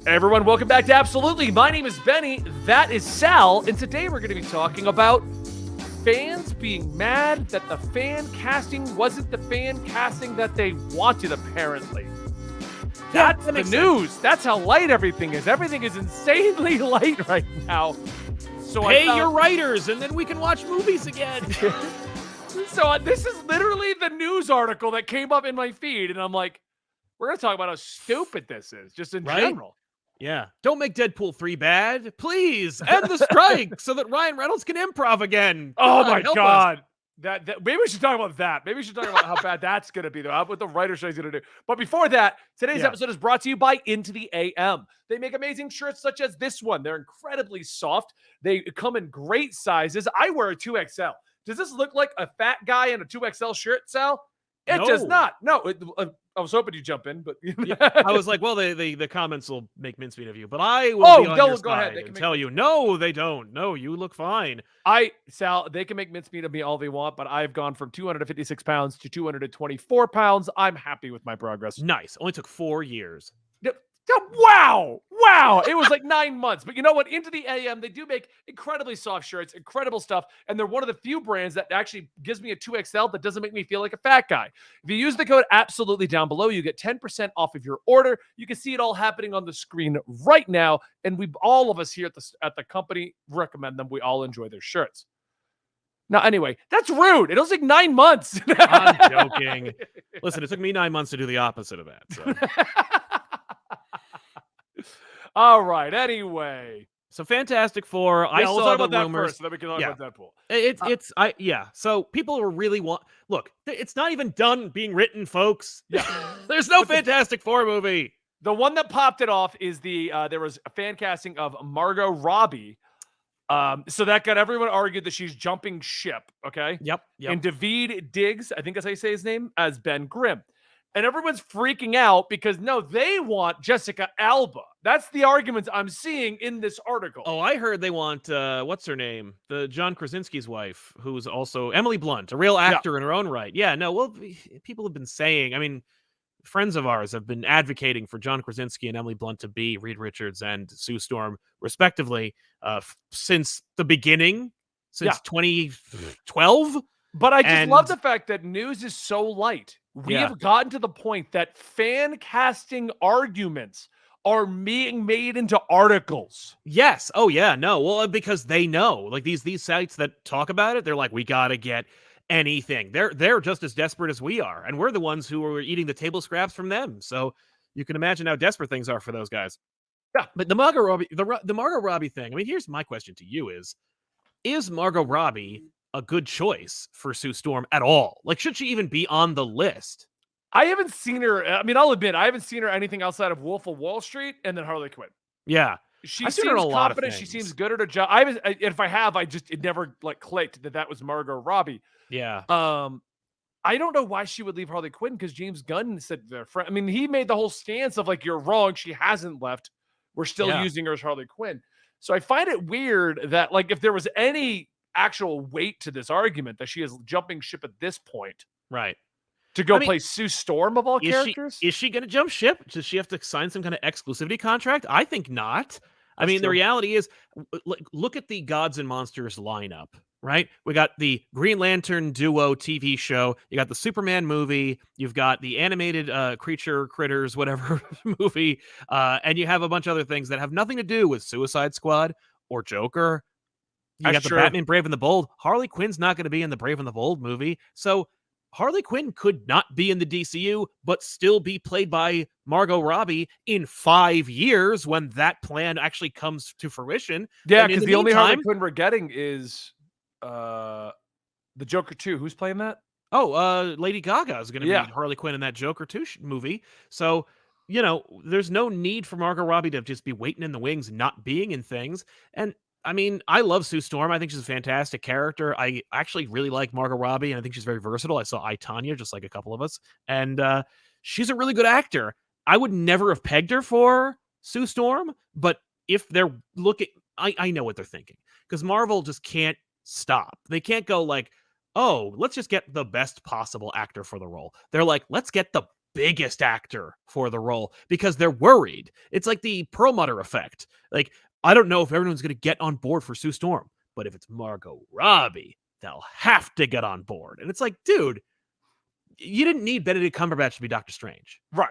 Hey everyone, welcome back to Absolutely. My name is Benny. That is Sal. And today we're going to be talking about fans being mad that the fan casting wasn't the fan casting that they wanted, apparently. That's the news. Sense. That's how light everything is. Everything is insanely light right now. So Pay your writers, and then we can watch movies again. So this is literally the news article that came up in my feed, and I'm like, we're going to talk about how stupid this is, just in general. Yeah. Don't make Deadpool 3 bad. Please end the strike so that Ryan Reynolds can improv again. Oh my God. That maybe we should talk about that. Maybe we should talk about how bad that's going to be, though. What the writer show is going to do. But before that, today's episode is brought to you by Into the AM. They make amazing shirts such as this one. They're incredibly soft. They come in great sizes. I wear a 2XL. Does this look like a fat guy in a 2XL shirt, Sal? It does not. No, I was hoping you'd jump in, but I was like, well, the comments will make mincemeat of you, but I will be on your side and tell you, no, they don't. No, you look fine. Sal, they can make mincemeat of me all they want, but I've gone from 256 pounds to 224 pounds. I'm happy with my progress. Nice. Only took 4 years. Wow. It was like 9 months. But you know what? Into the AM, they do make incredibly soft shirts, incredible stuff. And they're one of the few brands that actually gives me a 2XL that doesn't make me feel like a fat guy. If you use the code absolutely down below, you get 10% off of your order. You can see it all happening on the screen right now. And all of us here at the company recommend them. We all enjoy their shirts. Now, anyway, that's rude. It was like 9 months. I'm joking. Listen, it took me 9 months to do the opposite of that. So. All right. Anyway, so Fantastic Four. I saw the rumors. First, then we can talk about Deadpool. So people are really look. It's not even done being written, folks. Yeah, there's no Fantastic Four movie. The one that popped it off is there was a fan casting of Margot Robbie. So that got everyone argued that she's jumping ship. Okay. Yep. And David Diggs, I think that's how you say his name, as Ben Grimm. And everyone's freaking out because, no, they want Jessica Alba. That's the arguments I'm seeing in this article. Oh, I heard they want, what's her name? The John Krasinski's wife, who's also Emily Blunt, a real actor in her own right. Yeah, no, well, people have been saying, I mean, friends of ours have been advocating for John Krasinski and Emily Blunt to be Reed Richards and Sue Storm, respectively, since the beginning, since 2012. But I just love the fact that news is so light. We have gotten to the point that fan casting arguments are being made into articles. Yes. Oh, yeah. No. Well, because they know, like these sites that talk about it, they're like, we got to get anything. They're just as desperate as we are, and we're the ones who are eating the table scraps from them. So you can imagine how desperate things are for those guys. Yeah. But the Margot Robbie thing. I mean, here's my question to you: Is Margot Robbie a good choice for Sue Storm at all? Like, should she even be on the list? I haven't seen her. I mean, I'll admit, I haven't seen her anything outside of Wolf of Wall Street and then Harley Quinn. Yeah. She seems confident. She seems good at her job. If I have, it never like clicked that was Margot Robbie. Yeah. I don't know why she would leave Harley Quinn, because James Gunn said they're friends. I mean, he made the whole stance of like, you're wrong. She hasn't left. We're still using her as Harley Quinn. So I find it weird that, like, if there was any actual weight to this argument that she is jumping ship at this point, right, to go play Sue Storm of all characters. Is she going to jump ship? Does she have to sign some kind of exclusivity contract? I think not. I mean, the reality is, look at the Gods and Monsters lineup, right? We got the Green Lantern duo TV show. You got the Superman movie. You've got the animated critters, whatever movie. And you have a bunch of other things that have nothing to do with Suicide Squad or Joker. You got the Batman Brave and the Bold. Harley Quinn's not going to be in the Brave and the Bold movie. So Harley Quinn could not be in the DCU, but still be played by Margot Robbie in 5 years when that plan actually comes to fruition. Yeah, because the only Harley Quinn we're getting is the Joker 2. Who's playing that? Oh, Lady Gaga is going to be Harley Quinn in that Joker 2 movie. So, you know, there's no need for Margot Robbie to just be waiting in the wings, not being in things. And I mean, I love Sue Storm. I think she's a fantastic character. I actually really like Margot Robbie, and I think she's very versatile. I saw I, Tonya, just like a couple of us. And she's a really good actor. I would never have pegged her for Sue Storm, but if they're looking, I know what they're thinking. Because Marvel just can't stop. They can't go like, oh, let's just get the best possible actor for the role. They're like, let's get the biggest actor for the role because they're worried. It's like the Perlmutter effect. Like, I don't know if everyone's going to get on board for Sue Storm, but if it's Margot Robbie, they'll have to get on board. And it's like, dude, you didn't need Benedict Cumberbatch to be Doctor Strange. Right.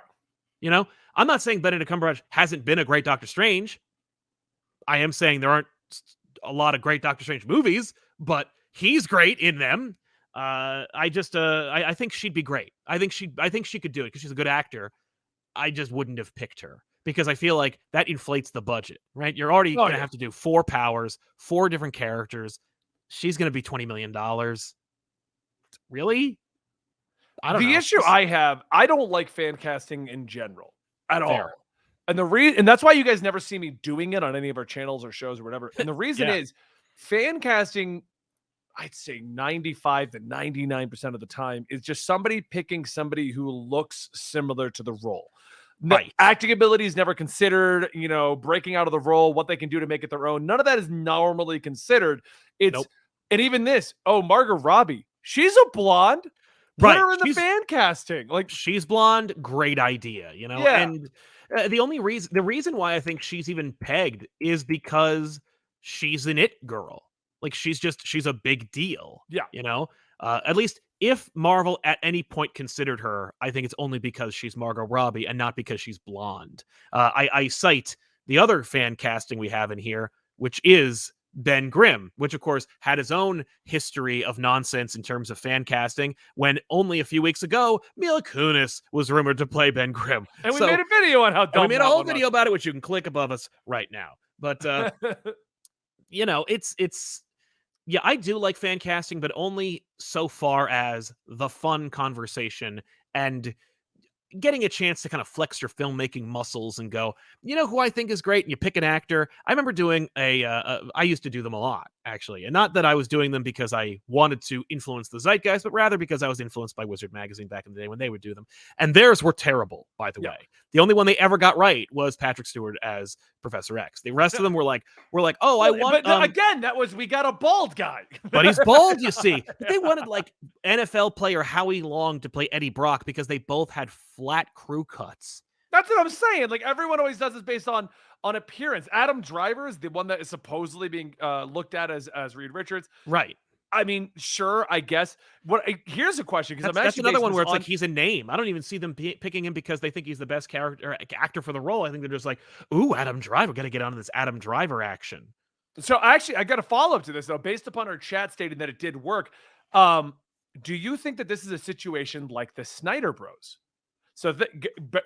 You know, I'm not saying Benedict Cumberbatch hasn't been a great Doctor Strange. I am saying there aren't a lot of great Doctor Strange movies, but he's great in them. I think she'd be great. I think she could do it because she's a good actor. I just wouldn't have picked her because I feel like that inflates the budget, right? You're already going to have to do 4 powers, 4 different characters. She's going to be $20 million. Really? I don't know. The issue I have, I don't like fan casting in general at Fair. all. And that's why you guys never see me doing it on any of our channels or shows or whatever. And the reason Yeah. is fan casting, I'd say 95 to 99% of the time, is just somebody picking somebody who looks similar to the role. Right. Acting ability is never considered, breaking out of the role, what they can do to make it their own. None of that is normally considered. Nope. And even this, Margot Robbie, she's a blonde. Put her in the fan casting. Like, she's blonde, great idea, Yeah. And the reason why I think she's even pegged is because she's an it girl. Like, she's a big deal. Yeah. At least if Marvel at any point considered her, I think it's only because she's Margot Robbie and not because she's blonde. I cite the other fan casting we have in here, which is Ben Grimm, which of course had his own history of nonsense in terms of fan casting when only a few weeks ago, Mila Kunis was rumored to play Ben Grimm. And we made a video on how dumb we made a whole video about it, which you can click above us right now. But, yeah, I do like fan casting, but only so far as the fun conversation and getting a chance to kind of flex your filmmaking muscles and go, who I think is great, and you pick an actor. I remember doing I used to do them a lot, actually. And not that I was doing them because I wanted to influence the zeitgeist, but rather because I was influenced by Wizard Magazine back in the day when they would do them. And theirs were terrible, by the way. The only one they ever got right was Patrick Stewart as Professor X. The rest of them were like, oh, I want... But again, that was, we got a bald guy. But he's bald, you see. They wanted, like, NFL player Howie Long to play Eddie Brock because they both had flat crew cuts. That's what I'm saying. Like, everyone always does this based on appearance. Adam Driver is the one that is supposedly being looked at as Reed Richards. Right. I mean, sure, I guess. Here's a question, because that's another one where it's like he's a name. I don't even see them picking him because they think he's the best actor for the role. I think they're just like, ooh, Adam Driver, got to get onto this Adam Driver action. So actually, I got a follow up to this though, based upon our chat stating that it did work. Do you think that this is a situation like the Snyder Bros? So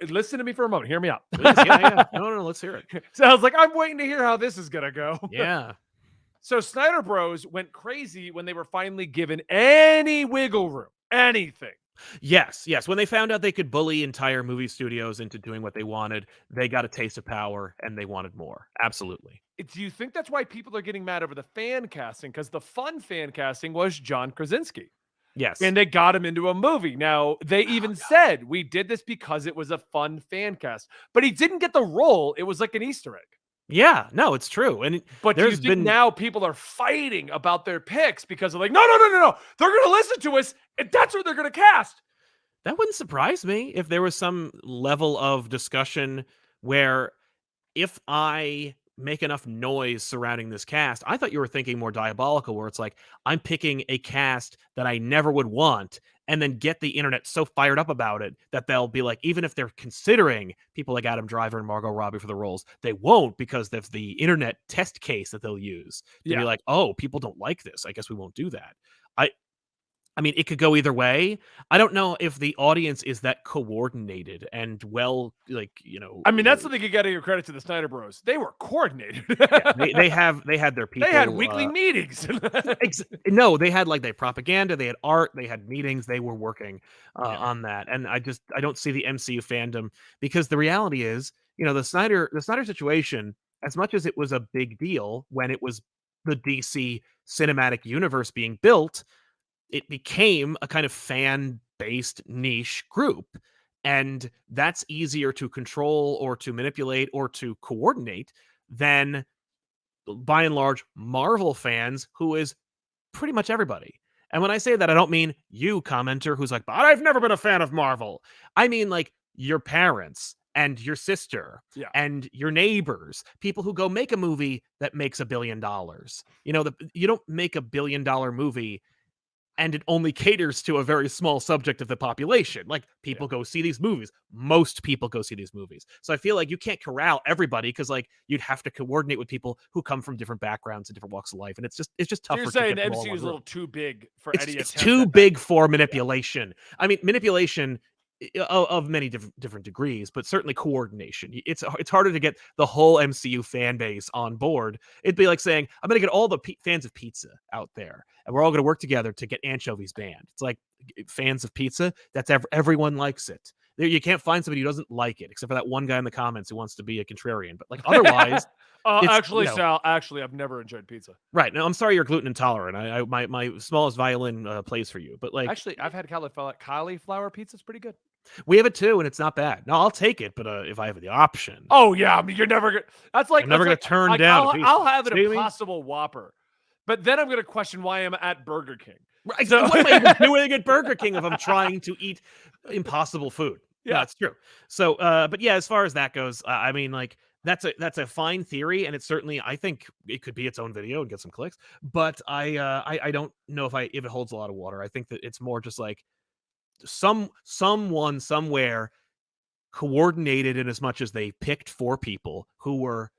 listen to me for a moment. Hear me out. Yeah. No, let's hear it. So I was like, I'm waiting to hear how this is gonna go. Yeah. So Snyder Bros went crazy when they were finally given any wiggle room, anything. Yes. When they found out they could bully entire movie studios into doing what they wanted, they got a taste of power and they wanted more. Absolutely. Do you think that's why people are getting mad over the fan casting? Because the fun fan casting was John Krasinski. Yes. And they got him into a movie. Now, they even said, we did this because it was a fun fan cast. But he didn't get the role. It was like an Easter egg. Yeah, no, it's true. But do you think now people are fighting about their picks because they're like, no. They're going to listen to us, and that's what they're going to cast. That wouldn't surprise me if there was some level of discussion where if I make enough noise surrounding this cast, I thought you were thinking more diabolical, where it's like, I'm picking a cast that I never would want and then get the internet so fired up about it that they'll be like, even if they're considering people like Adam Driver and Margot Robbie for the roles, they won't because there's the internet test case that they'll use to be like, oh, people don't like this. I guess we won't do that. I mean, it could go either way. I don't know if the audience is that coordinated and well, I mean, that's something you got to give credit to the Snyder Bros. They were coordinated. they had their people. They had weekly meetings. No, they had their propaganda. They had art. They had meetings. They were working on that. And I don't see the MCU fandom, because the reality is, the Snyder situation, as much as it was a big deal when it was the DC cinematic universe being built, it became a kind of fan-based niche group. And that's easier to control or to manipulate or to coordinate than, by and large, Marvel fans, who is pretty much everybody. And when I say that, I don't mean you, commenter, who's like, but I've never been a fan of Marvel. I mean, like, your parents and your sister Yeah. and your neighbors, people who go make a movie that makes $1 billion. You know, you don't make $1 billion movie and it only caters to a very small subject of the population. Like, Yeah. people go see these movies. Most people go see these movies. So I feel like you can't corral everybody because, like, you'd have to coordinate with people who come from different backgrounds and different walks of life, and it's just So tougher you're to saying get the them all in MCU one is a room. little too big for It's any it's attempt too at that. big for manipulation. I mean, manipulation of many different degrees, but certainly coordination. It's harder to get the whole MCU fan base on board. It'd be like saying, I'm going to get all the fans of pizza out there, and we're all going to work together to get anchovies banned. It's like, fans of pizza, that's everyone likes it. You can't find somebody who doesn't like it, except for that one guy in the comments who wants to be a contrarian. But, like, otherwise, it's, Actually, Sal, actually, I've never enjoyed pizza. right. Now, I'm sorry you're gluten intolerant. My smallest violin plays for you, but, like, Actually, I've had cauliflower pizza. It's pretty good. we have it too, and it's not bad. No, I'll take it, but if I have the option, Oh yeah, I mean, you're never gonna. That's like I'm never that's gonna turn like down a pizza. I'll have an See what I mean? Impossible Whopper, but then I'm gonna question why I'm at Burger King. Right. So What am I even doing at Burger King if I'm trying to eat impossible food? No, yeah, it's true. So, but yeah, as far as that goes, I mean, like, that's a fine theory, and it's certainly, I think it could be its own video and get some clicks. But I don't know if it holds a lot of water. I think that it's more just like someone somewhere coordinated in as much as they picked 4 people who were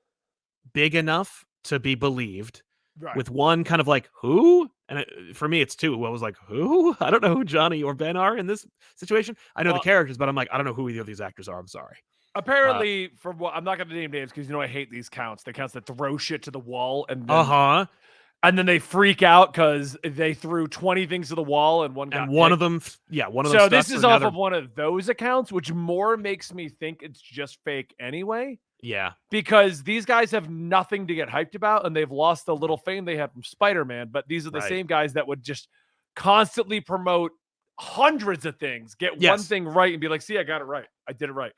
big enough to be believed, right. with one kind of like, who? And for me, it's 2. I was like, who? I don't know who Johnny or Ben are in this situation. I know the Well, characters, but I'm like, I don't know who either of these actors are. I'm sorry. apparently, from what I'm not gonna name names because I hate these counts. The counts that throw shit to the wall and then they freak out because they threw 20 things to the wall and one got And one picked. of them, one of them. So Stuck, this is so now off they're- of one of those accounts, which more makes me think it's just fake anyway. Yeah, Because these guys have nothing to get hyped about, and they've lost the little fame they had from Spider-Man. But these are the right. same guys that would just constantly promote hundreds of things, get one Yes. thing right, and be like, "See, I got it right. I did it right."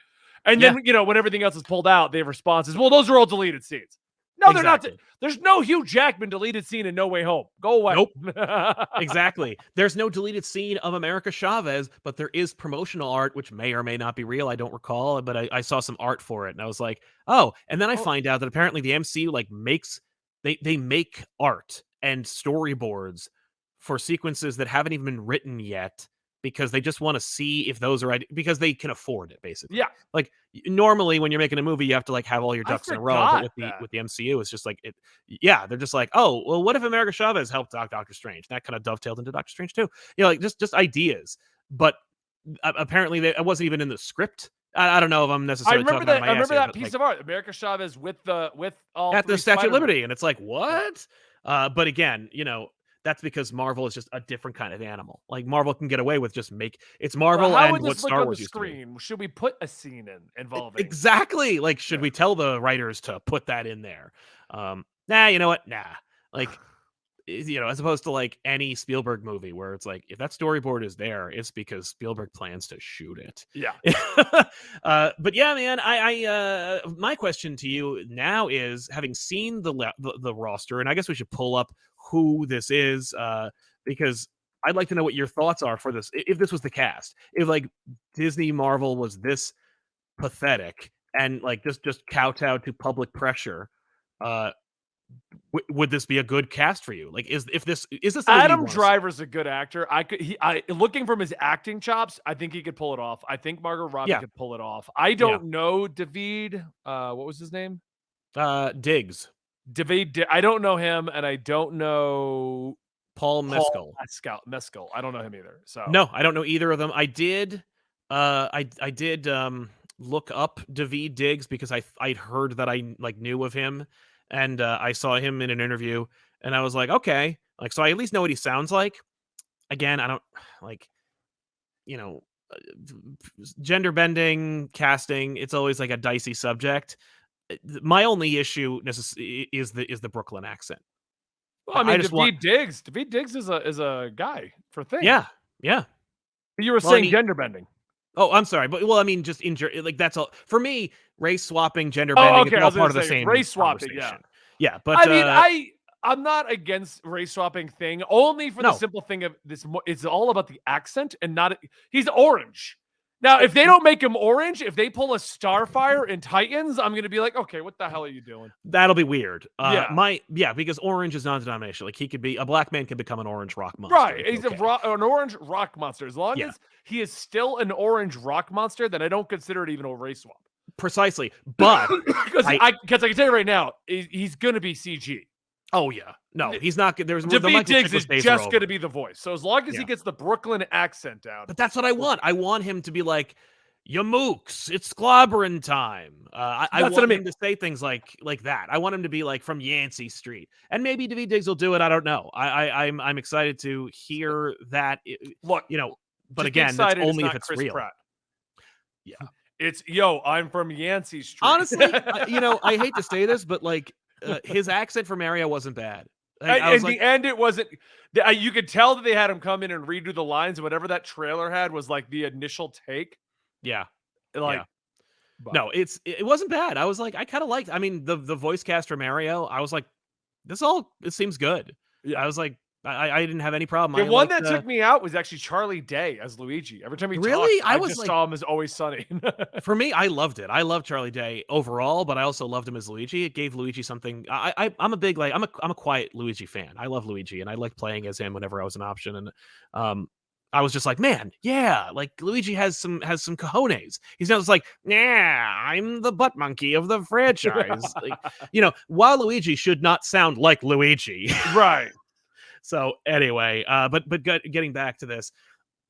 And Yeah. then when everything else is pulled out, they have responses. Well, those are all deleted scenes. No, they're not. Exactly. There's no Hugh Jackman deleted scene in No Way Home. Go away. Nope. Exactly. There's no deleted scene of America Chavez, but there is promotional art, which may or may not be real. I don't recall, but I saw some art for it, and I was like, oh. And then I find out that apparently the MCU like makes they make art and storyboards for sequences that haven't even been written yet because they just want to see if those are because they can afford it, basically. Yeah. Like, normally when you're making a movie, you have to like have all your ducks in a row. But with the MCU, it's just like yeah, they're just like, oh, well, what if America Chavez helped Doctor Strange? That kind of dovetailed into Doctor Strange too. You know, like just ideas. But apparently, it wasn't even in the script. I don't know if I'm necessarily. I remember that piece of art, America Chavez with all at the Statue Spider-Man. of Liberty, and it's like, what? But again, that's because Marvel is just a different kind of animal. Like, Marvel can get away with just it's Marvel how and would what this look Star on Wars the used to be. screen? Should we put a scene involving Exactly? Like, should we tell the writers to put that in there? Nah, you know what? Nah. Like, as opposed to like any Spielberg movie where it's like, if that storyboard is there, it's because Spielberg plans to shoot it. Yeah. But yeah, man, I my question to you now is, having seen the roster, and I guess we should pull up who this is, because I'd like to know what your thoughts are for this. If this was the cast, if like Disney Marvel was this pathetic and like just kowtowed to public pressure, would this be a good cast for you? Like, is this the Adam Driver's a good actor. Looking from his acting chops, I think he could pull it off. I think Margot Robbie could pull it off. I don't know David. What was his name? Diggs. David. I don't know him, and I don't know Paul Mescal. Mescal. I don't know him either. So no, I don't know either of them. I did. I did look up David Diggs because I'd heard that I like knew of him. And I saw him in an interview, and I was like, okay, like, so I at least know what he sounds like. Again, I don't like, gender bending casting. It's always like a dicey subject. My only issue is the Brooklyn accent. Well, I mean, David Diggs is a guy for things. Yeah. You were saying gender bending. Oh, I'm sorry, but I mean, just like that's all for me. Race swapping, gender bending, it's all part of the same race swapping. Yeah, yeah. But I mean, I'm not against race swapping thing, only for the No. simple thing of this. It's all about the accent and not. He's orange. Now, if they don't make him orange, if they pull a Starfire in Titans, I'm gonna be like, okay, what the hell are you doing? That'll be weird. Yeah. Because orange is non-denominational. Like he could be a black man can become an orange rock monster. Right. It's He's okay. an orange rock monster. As long Yeah. as he is still an orange rock monster, then I don't consider it even a race swap. Precisely. But Because I can tell you right now, he's gonna be CG. oh yeah, no, he's not. There's the Daveed Michael Diggs Chiklis is days are just over. going to be the voice. So as long as he Yeah. gets the Brooklyn accent down. But that's what I want. I want him to be like, "Ya mooks, it's clobbering time." I That's what I want mean. him to say things like that. I want him to be like from Yancey Street, and maybe Daveed Diggs will do it. I don't know. I'm excited to hear that. Look, You know, but just be again, that's excited only if not it's Chris real. Pratt. Yeah. It's I'm from Yancey Street. Honestly, I hate to say this, but like his accent for Mario wasn't bad. Like, I was in like, the end, it wasn't. You could tell that they had him come in and redo the lines. And whatever that trailer had was like the initial take. yeah. Like, Yeah. but- No, it wasn't bad. I was like, I kind of liked. I mean, the voice cast for Mario. I was like, it seems good. Yeah. I was like, I didn't have any problem. The I one liked, that took me out was actually Charlie Day as Luigi. Every time he Really? talked, I I was just like- saw him as Always Sunny. For me, I loved it. I love Charlie Day overall, but I also loved him as Luigi. It gave Luigi something. I'm a big I'm a quiet Luigi fan. I love Luigi, and I like playing as him whenever I was an option. And I was just like, man, yeah, like Luigi has some cojones. He's not just like, yeah, I'm the butt monkey of the franchise. Like, while Luigi should not sound like Luigi. Right. So anyway, but getting back to this,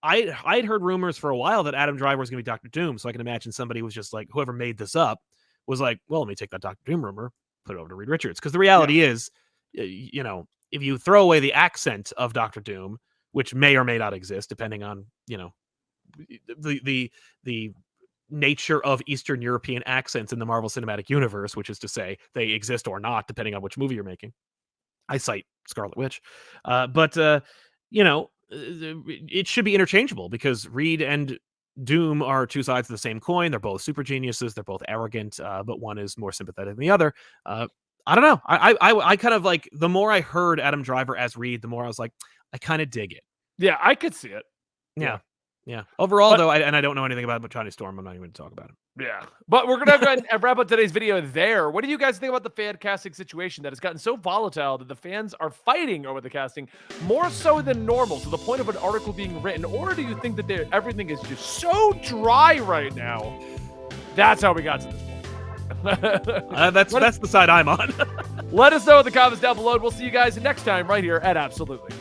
I'd heard rumors for a while that Adam Driver was going to be Doctor Doom. So I can imagine somebody was just like, whoever made this up was like, well, let me take that Doctor Doom rumor, put it over to Reed Richards. Because the reality is, if you throw away the accent of Doctor Doom, which may or may not exist, depending on, the nature of Eastern European accents in the Marvel Cinematic Universe, which is to say they exist or not, depending on which movie you're making. I cite Scarlet Witch. But it should be interchangeable because Reed and Doom are two sides of the same coin. They're both super geniuses. They're both arrogant, but one is more sympathetic than the other. I don't know. I kind of like, the more I heard Adam Driver as Reed, the more I was like, I kind of dig it. Yeah, I could see it. Yeah. Overall, though, I don't know anything about Johnny Storm. I'm not even going to talk about him. Yeah. But we're going to go ahead and wrap up today's video there. What do you guys think about the fan casting situation that has gotten so volatile that the fans are fighting over the casting more so than normal to the point of an article being written? Or do you think that everything is just so dry right now? That's how we got to this point. That's the side I'm on. Let us know in the comments down below. And we'll see you guys next time right here at Absolutely.